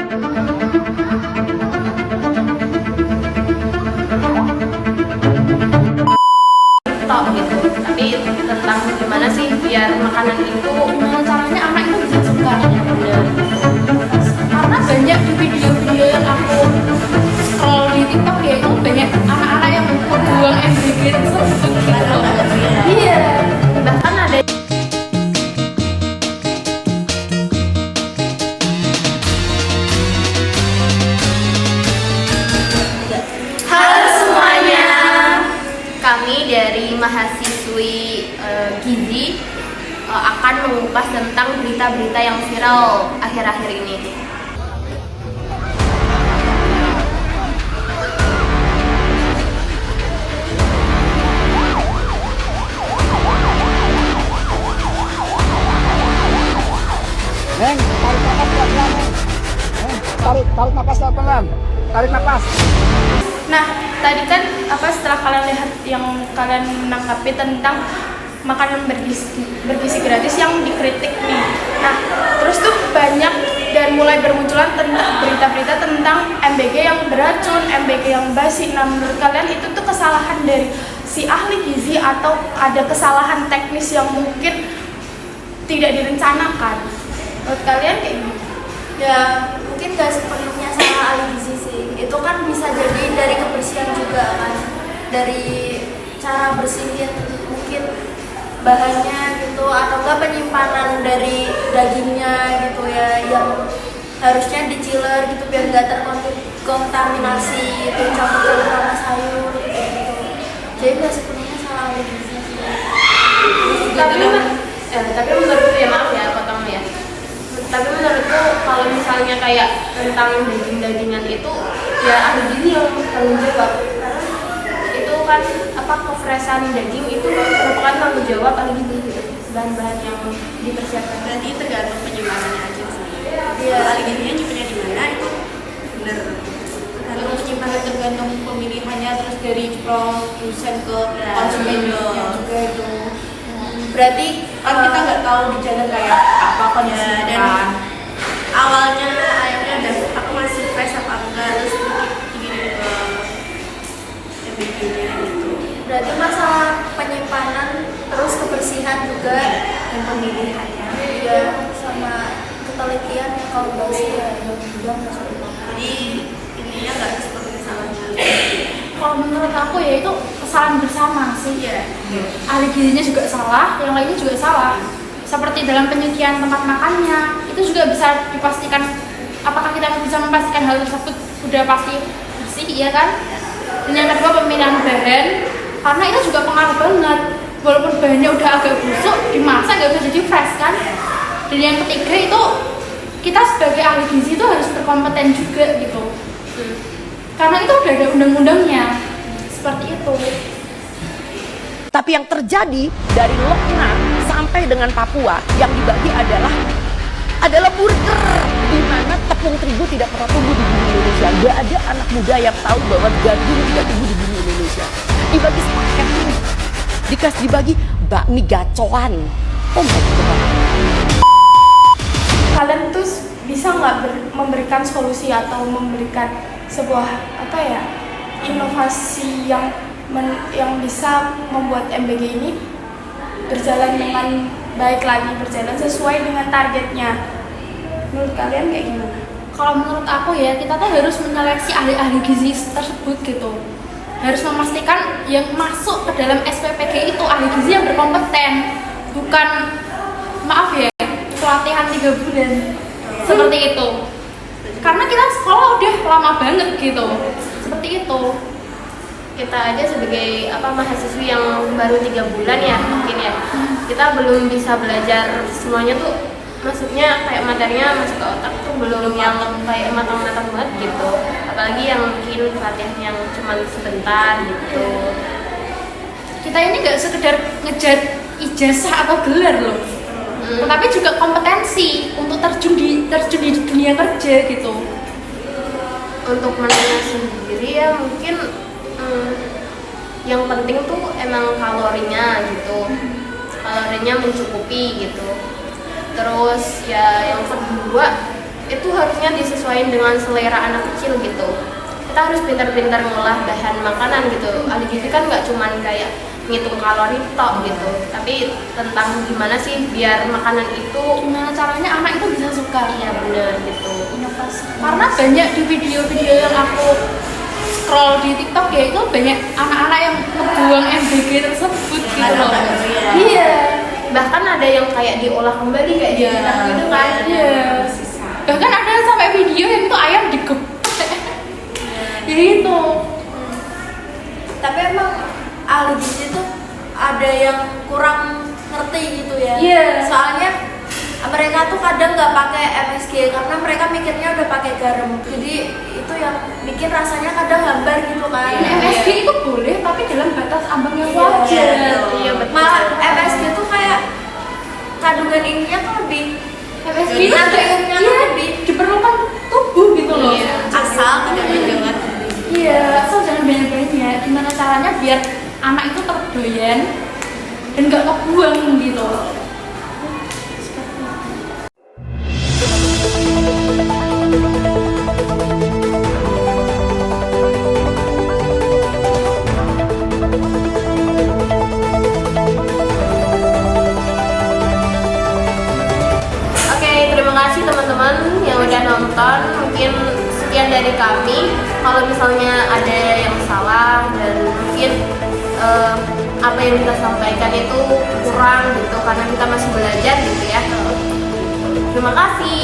Tok gitu, tapi tentang gimana sih biar makanan itu caranya anak itu bisa suka. benar. Karena banyak di video-video yang aku scroll di TikTok ya, itu banyak anak-anak yang membuang MBG tersebut gitu loh. Iya. Bahkan ada halo semuanya, kami dari mahasiswi gizi akan mengupas tentang berita-berita yang viral akhir-akhir ini. Neng, tarik nafas pelan-pelan, Neng. Neng, tarik nafas pelan-pelan. Tarik nafas. Nah, tadi kan setelah kalian lihat yang kalian menanggapi tentang makanan bergizi gratis yang dikritik nih. Nah, terus tuh banyak dan mulai bermunculan tentang berita-berita tentang MBG yang beracun, MBG yang basi. Nah, menurut kalian itu tuh kesalahan dari si ahli gizi atau ada kesalahan teknis yang mungkin tidak direncanakan? Menurut kalian kayak gimana? Ya mungkin gak sepenuhnya salah ahli gizi sih, itu kan bisa jadi dari kebersihan juga kan, dari cara bersihin mungkin bahannya gitu, atau enggak penyimpanan dari dagingnya gitu ya, yang harusnya di chiller gitu biar nggak terkontaminasi itu campur sama sayur gitu. Jadi nggak sepenuhnya salah ahli gizi sih. Tapi menurutku ya, maaf ya potong ya, tapi menurutku kalau misalnya kayak tentang daging-dagingan itu ya ahli gizi yang tanggung jawab, karena itu kan kefreshan daging itu merupakan tanggung jawab ahli gizi gitu, bahan-bahan yang dipersiapkan. Berarti tergantung penyimpanannya aja sih. Iya. Ahli gizinya nyimpannya di mana itu bener. Tergantung penyimpanan, tergantung pemilihannya, terus dari produsen ke konsumennya juga itu. Berarti Kan kita nggak tahu di jalan kayak apa kondisinya dan kan. awalnya ayamnya udah aku masih fresh apa enggak, terus Gini ke MBG-nya gitu. berarti masalah penyimpanan terus kebersihan juga Dan pemilihannya. ya sama ketelitian yang kalau basi ya yang bilang Jadi intinya nggak seperti salahnya. Kalau menurut aku ya itu kesalahan bersama sih. Iya. Ahli gizinya juga salah, yang lainnya juga salah. Seperti dalam penyucian tempat makannya, itu juga bisa dipastikan, apakah kita bisa memastikan hal tersebut sudah pasti bersih, iya kan? Dan yang kedua pemilihan bahan, karena itu juga pengaruh banget. Walaupun bahannya udah agak busuk, dimasak nggak bisa jadi fresh kan? Dan yang ketiga itu kita sebagai ahli gizi itu harus berkompeten juga gitu. Karena itu udah ada undang-undangnya, seperti itu. Tapi yang terjadi dari Lokna sampai dengan Papua yang dibagi adalah burger, di mana tepung terigu tidak pernah tumbuh di bumi Indonesia. Gak ada anak muda yang tahu bahwa gandum tidak tumbuh di bumi Indonesia. Dibagi sepaket ini, dibagi bakmi gacoan. Oh my god. Kalian tuh bisa nggak memberikan solusi atau memberikan sebuah inovasi yang bisa membuat MBG ini berjalan dengan baik lagi, berjalan sesuai dengan targetnya? Menurut kalian kayak gimana? Kalau menurut aku ya, kita tuh harus menyeleksi ahli-ahli gizi tersebut gitu. Harus memastikan yang masuk ke dalam SPPG itu ahli gizi yang berkompeten, bukan maaf ya pelatihan 3 bulan seperti itu. Karena kita sekolah udah lama banget gitu, seperti itu. Kita aja sebagai mahasiswi yang baru 3 bulan ya mungkin ya, kita belum bisa belajar semuanya tuh, maksudnya kayak materinya masuk ke otak tuh belum yang kayak matang-matang banget gitu, apalagi yang mungkin pelatihan yang cuma sebentar gitu. Kita ini nggak sekedar ngejar ijazah atau gelar loh, tetapi juga kompetensi untuk terjun di dunia kerja gitu. Untuk menunya sendiri ya mungkin yang penting tuh emang kalorinya gitu, kalorinya mencukupi gitu. Terus ya yang kedua itu harusnya disesuaikan dengan selera anak kecil gitu. Kita harus pintar-pintar ngolah bahan makanan gitu. Ahli gizi kan nggak cuman kayak ngitung kalori tok gitu, tapi tentang gimana sih biar makanan itu Gimana caranya anak itu bisa suka? iya bener gitu. Inovasi. Karena banyak di video-video yang aku scroll di TikTok ya itu banyak anak-anak yang ngebuang MBG tersebut gitu loh. Iya. Iya. Bahkan ada yang kayak diolah kembali kayak Iya. gitu kan. Iya. Bahkan ada sampai video yang itu ayam digepek. Ya itu. Tapi emang ahli gizi tuh ada yang kurang ngerti gitu ya. Iya. Soalnya mereka tuh kadang nggak pakai MSG karena mereka mikirnya udah pakai garam. Jadi itu yang bikin rasanya kadang hambar gitu kan. MSG itu boleh tapi dalam batas ambang yang Iya. wajar. Iya betul. Malah MSG tuh kayak kandungan ininya tuh lebih MSG itu natriumnya tuh iya, lebih diperlukan tubuh gitu loh. Iya. Asal tidak mendengar. Iya, asal jangan banyak-banyak. Gimana caranya biar anak itu terdoyan dan nggak kebuang gitu. Oke, terima kasih teman-teman yang udah nonton. Mungkin sekian dari kami. Kalau misalnya ada yang salah dan mungkin apa yang kita sampaikan itu kurang gitu karena kita masih belajar gitu ya. Terima kasih.